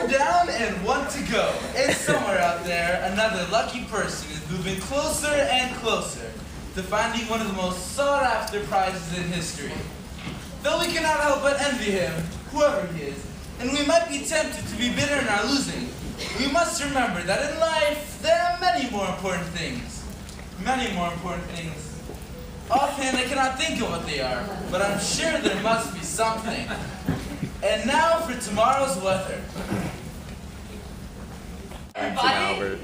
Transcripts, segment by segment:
Four down and one to go. And somewhere out there, another lucky person is moving closer and closer to finding one of the most sought-after prizes in history. Though we cannot help but envy him, whoever he is, and we might be tempted to be bitter in our losing, we must remember that in life, there are many more important things. Many more important things. Offhand, I cannot think of what they are, but I'm sure there must be something. And now for tomorrow's weather. Everybody,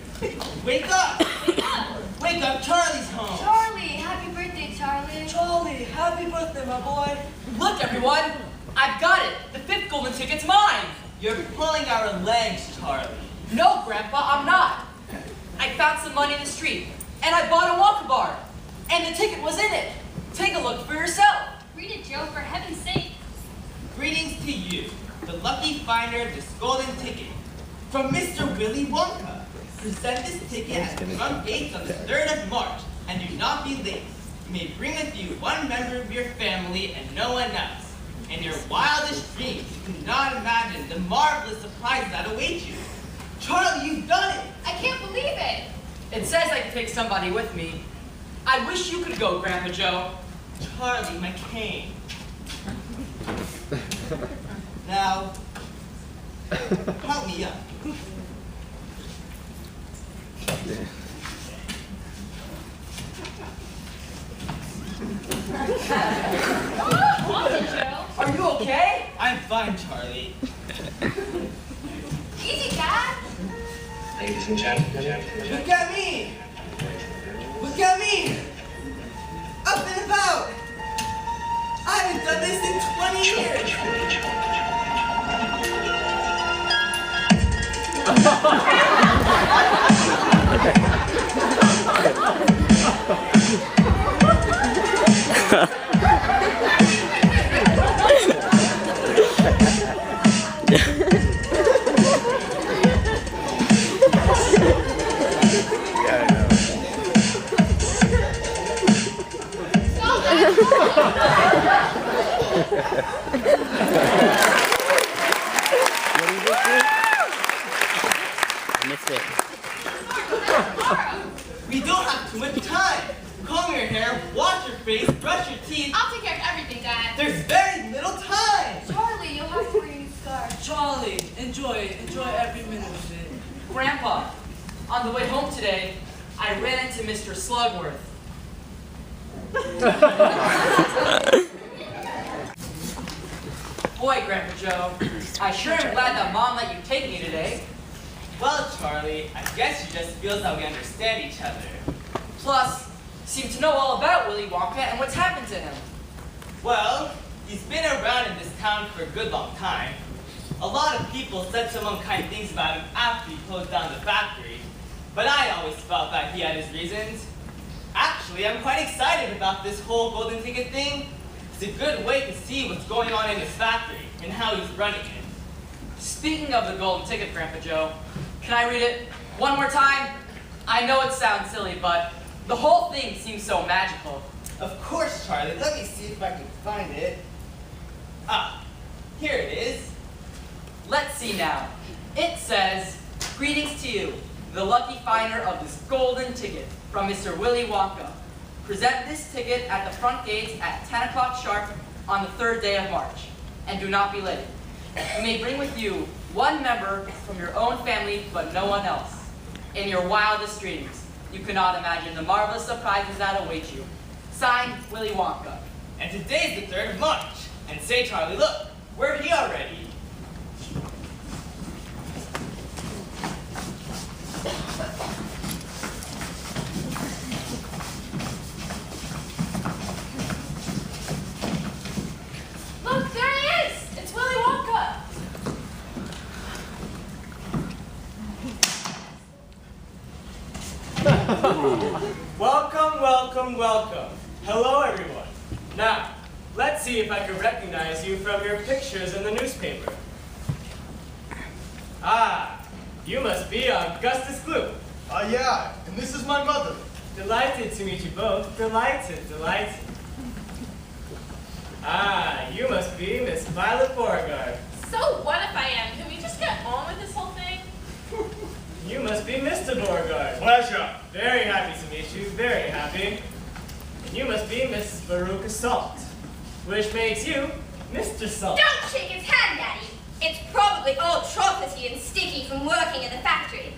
Wake up! Wake up, Charlie's home! Charlie, happy birthday, Charlie. Charlie, happy birthday, my boy! look everyone, I've got it. The 5th golden ticket's mine. You're pulling our legs, Charlie. No, Grandpa, I'm not. I found some money in the street, and I bought a walker bar, and the ticket was in it. Take a look for yourself. Read it, Joe, for heaven's sake. Greetings to you, the lucky finder of this golden ticket. From Mr. Willy Wonka. Present this ticket at the front gates on the 3rd of March, and do not be late. You may bring with you one member of your family and no one else. In your wildest dreams, you cannot imagine the marvelous surprises that await you. Charlie, you've done it! I can't believe it. It says I can take somebody with me. I wish you could go, Grandpa Joe. Charlie McCain. Now, help me up. Are you okay? I'm fine, Charlie. Easy, Dad. Ladies and gentlemen, Look at me! Look at me! Up and about! I haven't done this in 20 years! We don't have too much time. Comb your hair, wash your face, brush your teeth. I'll take care of everything, Dad. There's very little time. Charlie, you'll have to wear your scarf. Charlie, enjoy every minute of it. Grandpa, on the way home today, I ran into Mr. Slugworth. Boy, Grandpa Joe, I sure am glad that Mom let you take me today. Well, Charlie, I guess she just feels that we understand each other. Plus, seem to know all about Willy Wonka and what's happened to him. Well, he's been around in this town for a good long time. A lot of people said some unkind things about him after he closed down the factory, but I always felt that he had his reasons. Actually, I'm quite excited about this whole golden ticket thing. It's a good way to see what's going on in his factory and how he's running it. Speaking of the golden ticket, Grandpa Joe, can I read it one more time? I know it sounds silly, but the whole thing seems so magical. Of course, Charlie. Let me see if I can find it. Ah, here it is. Let's see now. It says, greetings to you, the lucky finder of this golden ticket from Mr. Willy Wonka. Present this ticket at the front gates at 10 o'clock sharp on the 3rd day of March. And do not be late. You may bring with you one member from your own family, but no one else. In your wildest dreams, you cannot imagine the marvelous surprises that await you. Signed, Willy Wonka. And today's the 3rd of March. And say, Charlie, look, we're here already. Look, there he is. It's Willy Wonka. Welcome, welcome, welcome. Hello, everyone. Now, let's see if I can recognize you from your pictures in the newspaper. Ah, you must be Augustus Gloop. Yeah, and this is my mother. Delighted to meet you both. Delighted, delighted. Ah, you must be Miss Violet Beauregard. So what if I am? Can we just get on with this whole Beauregard. Pleasure. Very happy to meet you, very happy. And you must be Mrs. Veruca Salt, which makes you Mr. Salt. Don't shake his hand, Daddy. It's probably all chocolatey and sticky from working in the factory.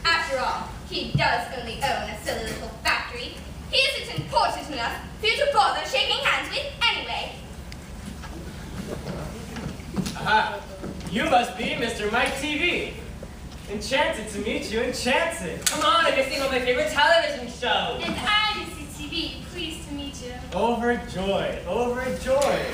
After all, he does only own a silly little factory. He isn't important enough for you to bother shaking hands with anyway. Aha! You must be Mr. Mike TV. Enchanted to meet you, enchanted. Come on, I'm missing on my favorite television show. And I'm Mrs. TV. Pleased to meet you. Overjoyed, overjoyed.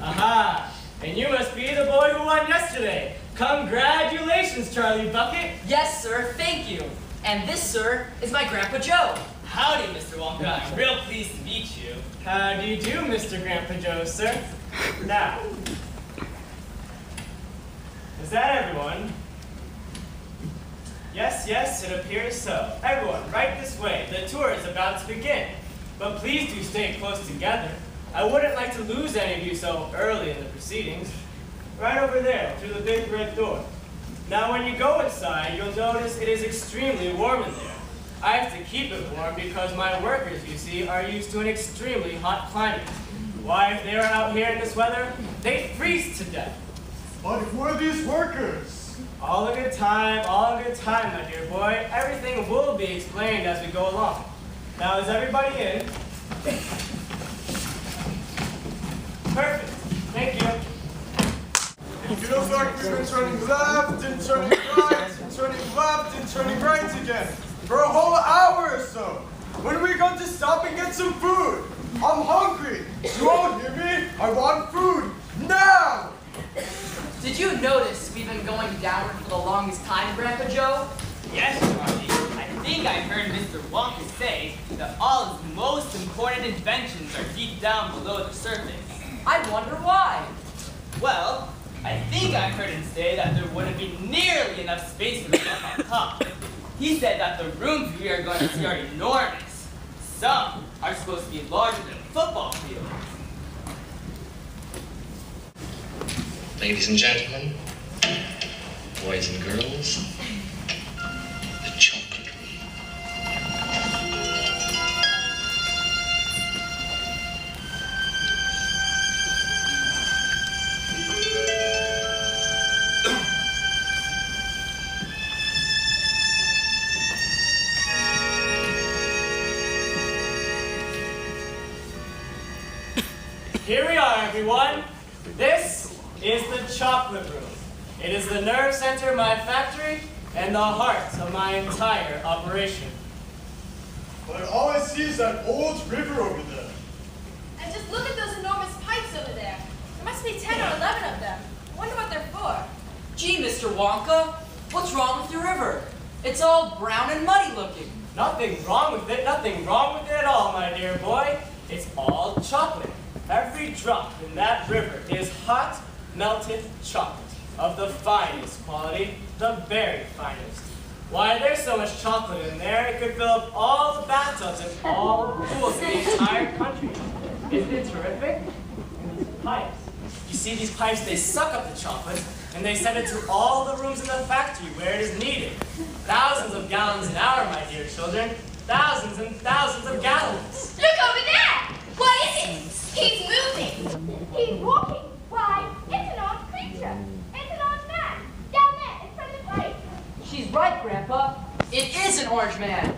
Aha! And you must be the boy who won yesterday. Congratulations, Charlie Bucket. Yes, sir, thank you. And this, sir, is my Grandpa Joe. Howdy, Mr. Wonka. I'm real pleased to meet you. How do you do, Mr. Grandpa Joe, sir? Now, is that everyone? Yes, yes, it appears so. Everyone, right this way. The tour is about to begin. But please do stay close together. I wouldn't like to lose any of you so early in the proceedings. Right over there, through the big red door. Now, when you go inside, you'll notice it is extremely warm in there. I have to keep it warm because my workers, you see, are used to an extremely hot climate. Why, if they were out here in this weather, they'd freeze to death. But who are these workers? All a good time, my dear boy. Everything will be explained as we go along. Now, is everybody in? Perfect. Thank you. It feels like we've been turning left and turning right and turning left and turning right again for a whole hour or so. When are we going to stop and get some food? I'm hungry. You all hear me? I want food now. Did you notice we've been going downward for the longest time, Grandpa Joe? Yes, Charlie. I think I heard Mr. Wonka say that all his most important inventions are deep down below the surface. I wonder why. Well, I think I heard him say that there wouldn't be nearly enough space for them up on top. He said that the rooms we are going to see are enormous. Some are supposed to be larger than football fields. Ladies and gentlemen, boys and girls, the chocolate room. Here we are, everyone. This is the chocolate room. It is the nerve center of my factory and the heart of my entire operation. But all I see is that old river over there. And just look at those enormous pipes over there. There must be 10 or 11 of them. I wonder what they're for. Gee, Mr. Wonka, what's wrong with your river? It's all brown and muddy looking. Nothing wrong with it, nothing wrong with it at all, my dear boy. It's all chocolate. Every drop in that river is hot, melted chocolate of the finest quality, the very finest. Why, there's so much chocolate in there, it could fill up all the bathtubs and all the pools in the entire country. Isn't it terrific? And these pipes. You see, these pipes, they suck up the chocolate, and they send it to all the rooms in the factory where it is needed. Thousands of gallons an hour, my dear children. Thousands and thousands of gallons. Look over there! What is it? He's moving. He's walking. Why, it's an odd creature. It's an odd man. Down there, in front of the pipe. She's right, Grandpa. It is an orange man.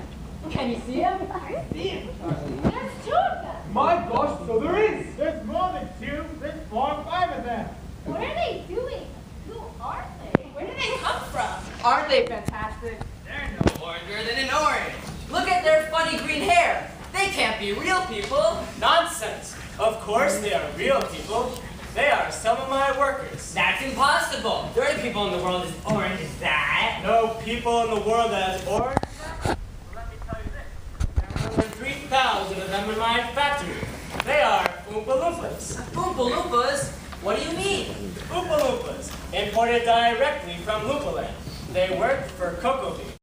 Can you see him? I see him, Charlie. There's 2 of them. My gosh, so there is. There's more than 2. There's 4 or 5 of them. What are they doing? Who are they? Where did they come from? Aren't they fantastic? They're no oranger than an orange. Look at their funny green hair. They can't be real people. Nonsense. Of course they are real people. They are some of my workers. That's impossible. There are people in the world as orange as that. No people in the world that is orange. Well, let me tell you this. There are over 3,000 of them in my factory. They are Oompa Loompas. Oompa Loompas? What do you mean? Oompa Loompas, imported directly from Loopaland. They work for Cocoa Bean.